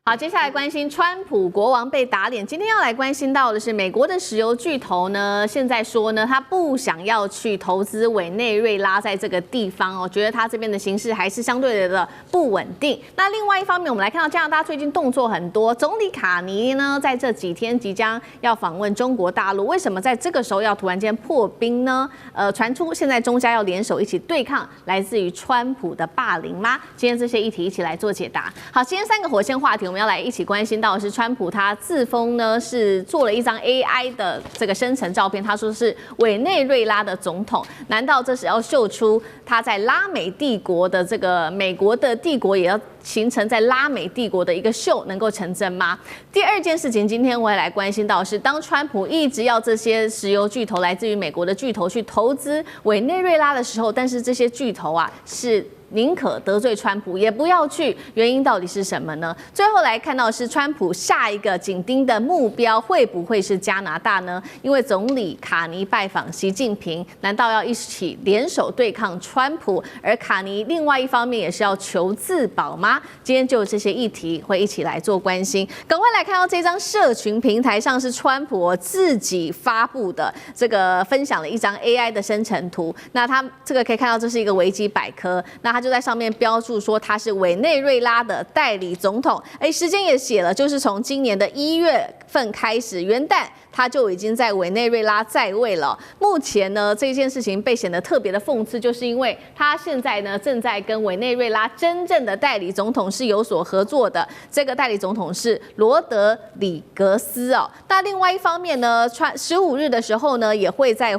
好，接下来关心川普国王被打脸。今天要来关心到的是美国的石油巨头呢，现在说呢，他不想要去投资委内瑞拉在这个地方哦，觉得他这边的形势还是相对的不稳定。那另外一方面，我们来看到加拿大最近动作很多，总理卡尼呢在这几天即将要访问中国大陆，为什么在这个时候要突然间破冰呢？传出现在中加要联手一起对抗来自于川普的霸凌吗？今天这些议题一起来做解答。好，今天3个火线话题。我们要来一起关心到的是，川普他自封呢是做了一张 AI 的这个生成照片，他说是委内瑞拉的总统，难道这是要秀出他在拉美帝国的这个美国的帝国也要形成在拉美帝国的一个秀能够成真吗？第二件事情，今天我也来关心到的是，当川普一直要这些石油巨头来自于美国的巨头去投资委内瑞拉的时候，但是这些巨头啊是宁可得罪川普也不要去，原因到底是什么呢？最后来看到的是川普下一个紧盯的目标会不会是加拿大呢？因为总理卡尼拜访习近平，难道要一起联手对抗川普？而卡尼另外一方面也是要求自保吗？今天就有这些议题会一起来做关心。赶快来看到这张社群平台上是川普自己发布的这个分享了一张 AI 的生成图，那他这个可以看到这是一个维基百科，那他就在上面标注说他是委内瑞拉的代理总统，时间也写了，就是从今年的1月份开始，元旦他就已经在委内瑞拉在位了。目前呢，这件事情被显得特别的讽刺，就是因为他现在呢正在跟委内瑞拉真正的代理总统是有所合作的，这个代理总统是罗德里格斯哦。那另外一方面呢，15日的时候呢，也会在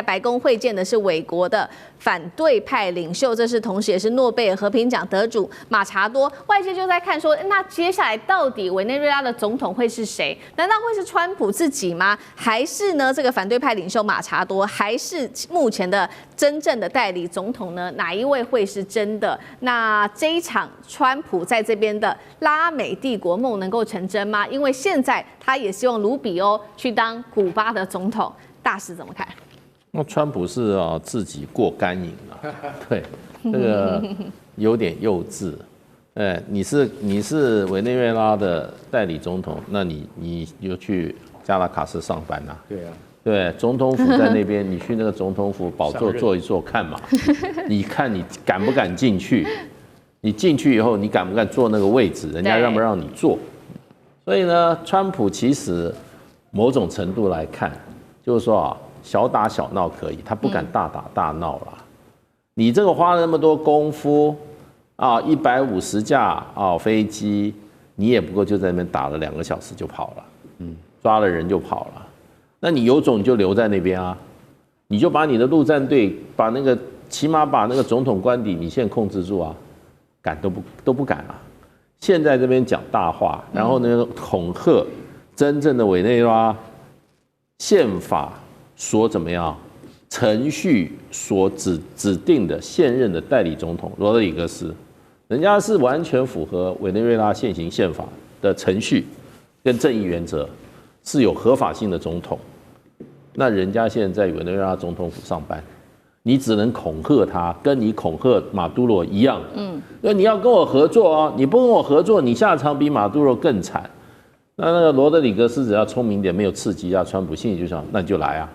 白宫会见的是美国的反对派领袖，这是同时也是诺贝尔和平奖得主马查多。外界就在看说，那接下来到底委内瑞拉的总统会是谁？难道会是川普自己吗？还是呢这个反对派领袖马查多？还是目前的真正的代理总统呢？哪一位会是真的？那这一场川普在这边的拉美帝国梦能够成真吗？因为现在他也希望卢比欧去当古巴的总统，大使怎么看？那川普是自己过干瘾了，对，这个有点幼稚。你是委内瑞拉的代理总统，那你就去加拉卡斯上班呐？对啊，对，总统府在那边，你去那个总统府宝座坐一坐看嘛，你看你敢不敢进去？你进去以后，你敢不敢坐那个位置？人家让不让你坐？所以呢，川普其实某种程度来看，就是说小打小闹可以，他不敢大打大闹啦。你这个花了那么多功夫150架飞机，你也不过就在那边打了2个小时就跑了，抓了人就跑了。那你有种你就留在那边啊，你就把你的陆战队起码把那个总统官邸你现在控制住啊，敢都不敢啊。现在这边讲大话，然后呢恐吓真正的委内瑞拉宪法所怎么样程序所指定的现任的代理总统罗德里格斯，人家是完全符合委内瑞拉现行宪法的程序跟正义原则，是有合法性的总统。那人家现在在委内瑞拉总统府上班，你只能恐吓他，跟你恐吓马杜罗一样。那你要跟我合作哦，你不跟我合作，你下场比马杜罗更惨。那个罗德里格斯只要聪明点，没有刺激川普，心里就想，那你就来啊，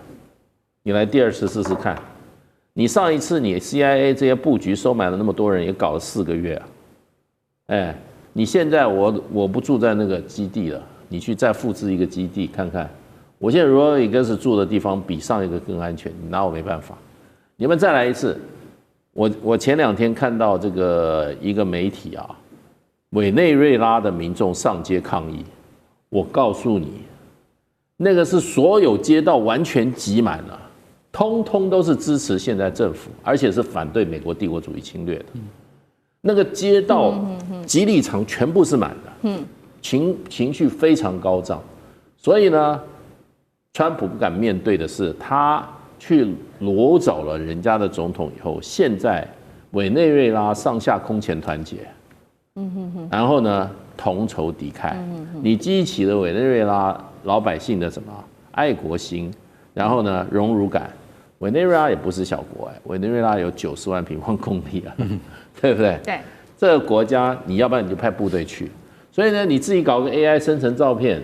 你来第2次试试看。你上一次你 CIA 这些布局收买了那么多人，也搞了4个月啊。你现在我不住在那个基地了，你去再复制一个基地看看。我现在罗德里格斯住的地方比上一个更安全，你拿我没办法。你们再来一次。我前2天看到这个一个媒体委内瑞拉的民众上街抗议。我告诉你，那个是所有街道完全挤满了，通通都是支持现在政府，而且是反对美国帝国主义侵略的。那个街道集礼场全部是满的，情绪非常高涨。所以呢，川普不敢面对的是，他去掳走了人家的总统以后，现在委内瑞拉上下空前团结。然后呢，同仇敌忾，你激起了委内瑞拉老百姓的什么爱国心，然后呢荣辱感。委内瑞拉也不是小国委内瑞拉有90万平方公里啊，对不对？对，这个国家你要不然你就派部队去，所以呢，你自己搞个 AI 生成照片，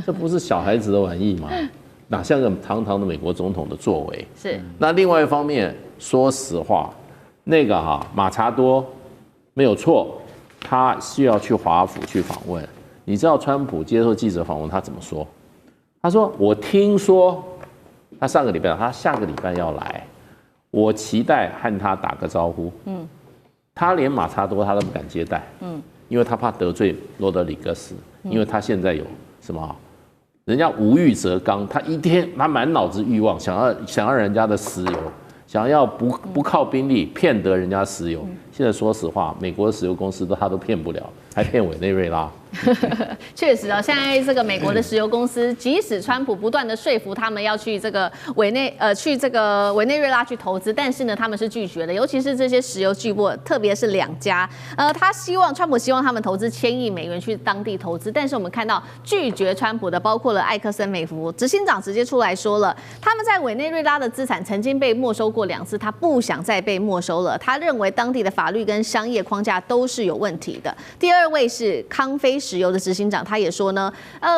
这不是小孩子的玩意吗？哪像个堂堂的美国总统的作为？是。那另外一方面，说实话，那个马查多没有错，他需要去华府去访问。你知道川普接受记者访问他怎么说？他说：“我听说他上个礼拜，他下个礼拜要来，我期待和他打个招呼。”他连马查多他都不敢接待，因为他怕得罪罗德里格斯，因为他现在有什么？人家无欲则刚，他一天他满脑子欲望，想要人家的石油，想要不靠兵力骗得人家石油。现在说实话，美国的石油公司他都骗不了，还骗委内瑞拉。确实啊，现在这个美国的石油公司，即使川普不断的说服他们要去这个委内瑞拉去投资，但是呢，他们是拒绝的。尤其是这些石油巨擘，特别是2家，川普希望他们投资1000亿美元去当地投资，但是我们看到拒绝川普的，包括了艾克森美孚执行长直接出来说了，他们在委内瑞拉的资产曾经被没收过2次，他不想再被没收了。他认为当地的法律跟商业框架都是有问题的。第2位是康菲石油的执行长，他也说呢，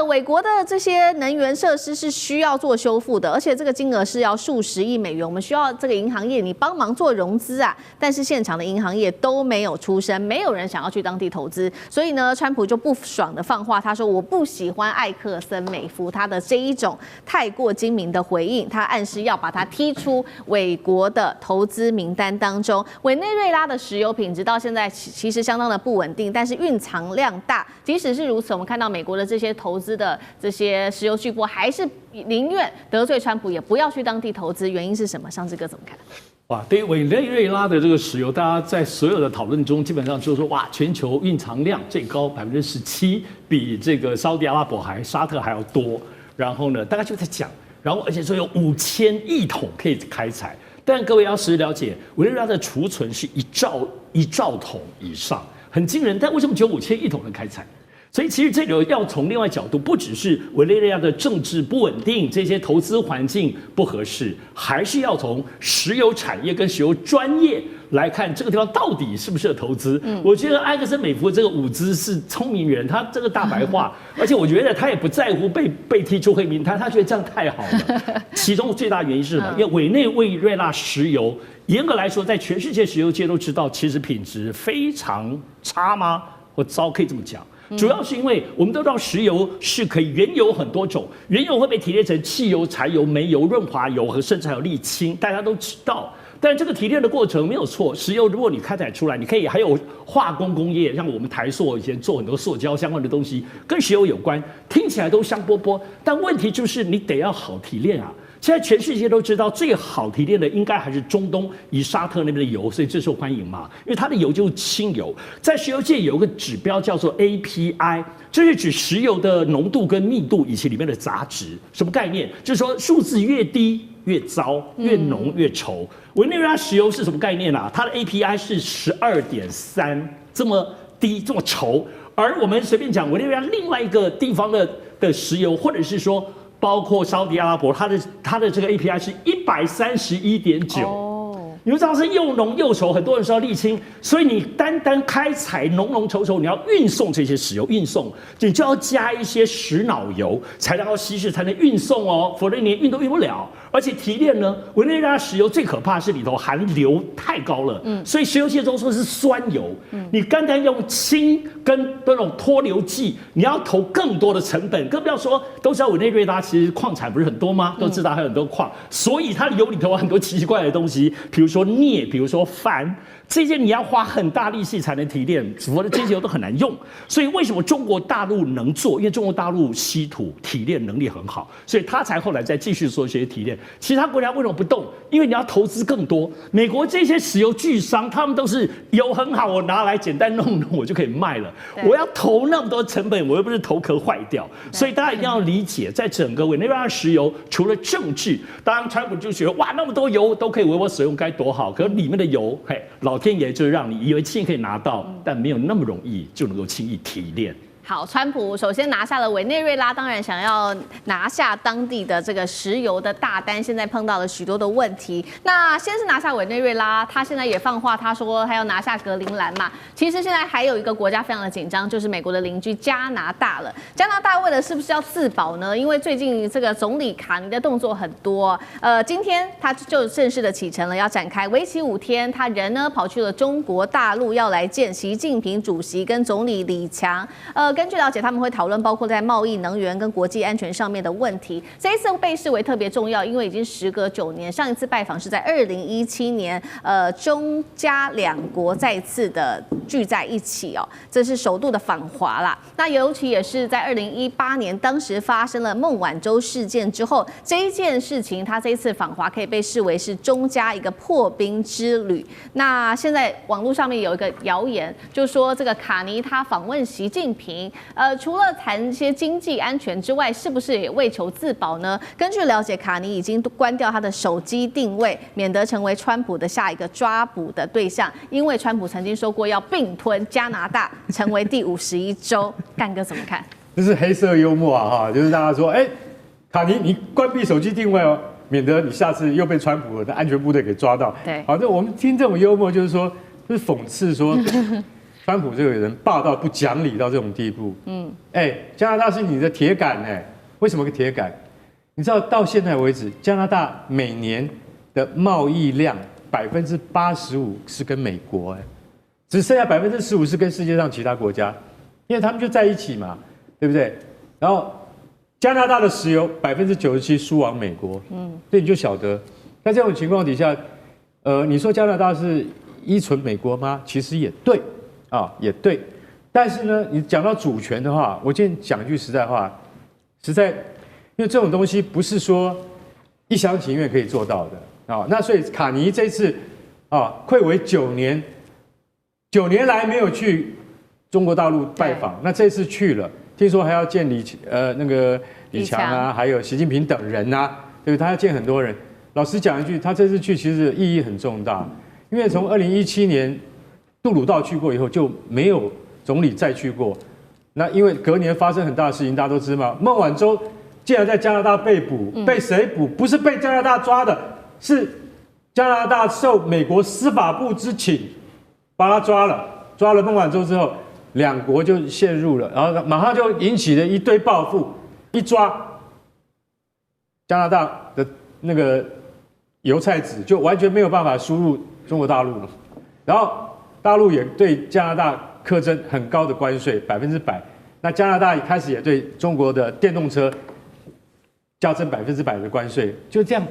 美国的这些能源设施是需要做修复的，而且这个金额是要数十亿美元，我们需要这个银行业你帮忙做融资啊。但是现场的银行业都没有出声，没有人想要去当地投资，所以呢，川普就不爽的放话，他说我不喜欢艾克森美孚他的这一种太过精明的回应，他暗示要把他踢出美国的投资名单当中。委内瑞拉的石油品质到现在其实相当的不稳定，但是蕴藏量大。即使是如此，我们看到美国的这些投资的这些石油巨擘，还是宁愿得罪川普，也不要去当地投资。原因是什么？上志哥怎么看？哇，对于委内瑞拉的这个石油，大家在所有的讨论中，基本上就是说，哇，全球蕴藏量最高17%，比这个沙特阿拉伯沙特还要多。然后呢，大概就在讲，然后而且说有5000亿桶可以开采。但各位要实时了解，委内瑞拉的储存是1兆桶以上，很惊人。但为什么只有5000亿桶能开采？所以其实这里要从另外角度，不只是委内瑞拉的政治不稳定，这些投资环境不合适，还是要从石油产业跟石油专业来看这个地方到底适不适合投资。我觉得埃克森美孚这个伍兹是聪明人，他这个大白话，而且我觉得他也不在乎被踢出黑名单，他觉得这样太好了。其中最大原因是什么？因为委内瑞拉石油严格来说，在全世界石油界都知道，其实品质非常差吗？或糟，可以这么讲。主要是因为我们都知道石油是可以，原油很多种，原油会被提炼成汽油、柴油、煤油、润滑油和甚至还有沥青，大家都知道。但这个提炼的过程没有错，石油如果你开采出来，你可以还有化工工业，像我们台塑以前做很多塑胶相关的东西，跟石油有关，听起来都香饽饽。但问题就是你得要好提炼啊。现在全世界都知道，最好提炼的应该还是中东以沙特那边的油，所以最受欢迎嘛。因为它的油就是轻油，在石油界有一个指标叫做 API， 这是指石油的浓度跟密度以及里面的杂质。什么概念？就是说数字越低越糟，越浓越稠。委内瑞拉石油是什么概念啊？它的 API 是12.3，这么低这么稠。而我们随便讲委内瑞拉另外一个地方的石油，或者是说包括沙特阿拉伯，它的这个 API 是131.9。你们知道是又浓又稠，很多人说沥青，所以你单开采浓浓稠稠，你要运送这些石油，运送你就要加一些石脑油，材料要稀释才能运送哦，否则你运都运不了。而且提炼呢，委内瑞拉石油最可怕的是里头含硫太高了，所以石油界中说是酸油。你单用氢跟那种脱硫剂，你要投更多的成本，更不要说都知道委内瑞拉其实矿产不是很多吗？都知道还有很多矿，所以它的油里头有很多奇奇怪怪的东西，比如说镍，比如说钒。这些你要花很大力气才能提炼，否则这些油都很难用。所以为什么中国大陆能做？因为中国大陆稀土提炼能力很好，所以他才后来再继续做这些提炼。其他国家为什么不动？因为你要投资更多。美国这些石油巨商，他们都是油很好，我拿来简单弄我就可以卖了。我要投那么多成本，我又不是头壳坏掉。所以大家一定要理解，在整个委内瑞拉石油，除了政治，当然川普就觉得哇，那么多油都可以为我使用，该多好。可是里面的油，老天爷就是让你以为轻易可以拿到，但没有那么容易就能够轻易提炼。好，川普首先拿下了委内瑞拉，当然想要拿下当地的这个石油的大单，现在碰到了许多的问题。那先是拿下委内瑞拉，他现在也放话，他说他要拿下格陵兰嘛。其实现在还有一个国家非常的紧张，就是美国的邻居加拿大了。加拿大为了是不是要自保呢？因为最近这个总理卡尼的动作很多，今天他就正式的启程了，要展开为期5天，他人呢跑去了中国大陆，要来见习近平主席跟总理李强。根据了解，他们会讨论包括在贸易、能源跟国际安全上面的问题。这一次被视为特别重要，因为已经时隔9年，上一次拜访是在2017年，中加两国再次的聚在一起哦，这是首度的访华啦。那尤其也是在2018年，当时发生了孟晚舟事件之后，这一件事情，他这一次访华可以被视为是中加一个破冰之旅。那现在网络上面有一个谣言，就说这个卡尼他访问习近平。除了谈一些经济安全之外，是不是也为求自保呢？根据了解，卡尼已经关掉他的手机定位，免得成为川普的下一个抓捕的对象。因为川普曾经说过要并吞加拿大，成为第51州。干哥怎么看？这是黑色幽默啊！哈，就是大家说，卡尼，你关闭手机定位哦，免得你下次又被川普的安全部队给抓到。对，好，那我们听这种幽默，就是说，就是讽刺说。川普这个人霸道不讲理到这种地步，加拿大是你的铁杆为什么个铁杆？你知道到现在为止，加拿大每年的贸易量85%是跟美国只剩下15%是跟世界上其他国家，因为他们就在一起嘛，对不对？然后加拿大的石油97%输往美国，所以你就晓得，在这种情况底下，你说加拿大是依存美国吗？其实也对。也对，但是呢，你讲到主权的话，我今天讲一句实在话，因为这种东西不是说一厢情愿可以做到的那所以卡尼这次睽违9年来没有去中国大陆拜访，那这次去了，听说还要见李强啊，还有习近平等人啊，对不对？他要见很多人。老实讲一句，他这次去其实意义很重大，因为从2017年。杜鲁道去过以后就没有总理再去过，那因为隔年发生很大的事情，大家都知道嘛。孟晚舟竟然在加拿大被捕，被谁捕？不是被加拿大抓的，是加拿大受美国司法部之请把他抓了。抓了孟晚舟之后，2国就陷入了，然后马上就引起了一堆报复。一抓加拿大的那个油菜籽就完全没有办法输入中国大陆了，然后。大陆也对加拿大课征很高的关税，100%。那加拿大一开始也对中国的电动车加征100%的关税，就这样，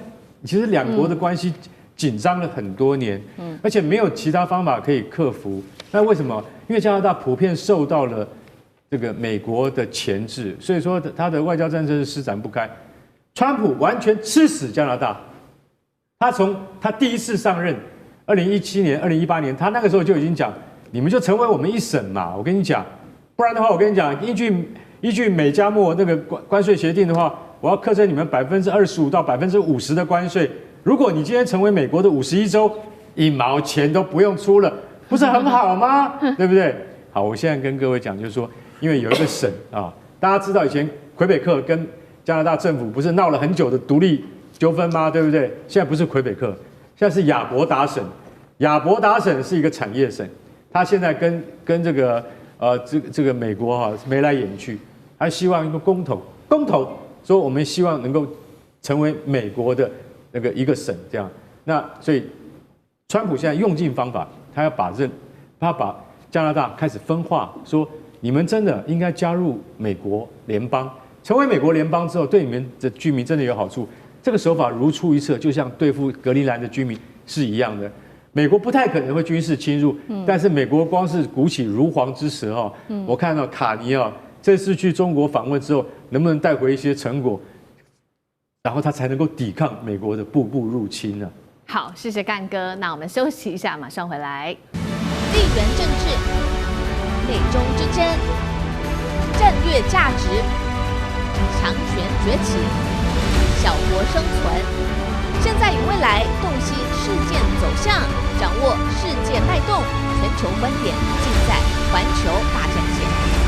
其实2国的关系紧张了很多年，而且没有其他方法可以克服。那为什么？因为加拿大普遍受到了这个美国的钳制，所以说他的外交政策是施展不开。川普完全吃死加拿大，他从他第一次上任。2017年、2018年，他那个时候就已经讲，你们就成为我们一省嘛。我跟你讲，不然的话，我跟你讲，依据美加墨那个关税协定的话，我要课征你们25%到50%的关税。如果你今天成为美国的51州，1毛钱都不用出了，不是很好吗？对不对？好，我现在跟各位讲，就是说，因为有一个省大家知道以前魁北克跟加拿大政府不是闹了很久的独立纠纷吗？对不对？现在不是魁北克。现在是亚伯达省，亚伯达省是一个产业省，他现在跟这个美国眉来眼去，还希望一个公投说我们希望能够成为美国的一个省这样。那所以川普现在用尽方法，他把加拿大开始分化，说你们真的应该加入美国联邦，成为美国联邦之后，对你们的居民真的有好处。这个手法如出一辙，就像对付格陵兰的居民是一样的。美国不太可能会军事侵入，但是美国光是鼓起如簧之舌我看到卡尼这次去中国访问之后，能不能带回一些成果，然后他才能够抵抗美国的步步入侵呢？好，谢谢干哥，那我们休息一下，马上回来。地缘政治、美中之争、战略价值、强权崛起。小国生存，现在与未来洞悉事件走向，掌握世界脉动，全球观点尽在环球大战线。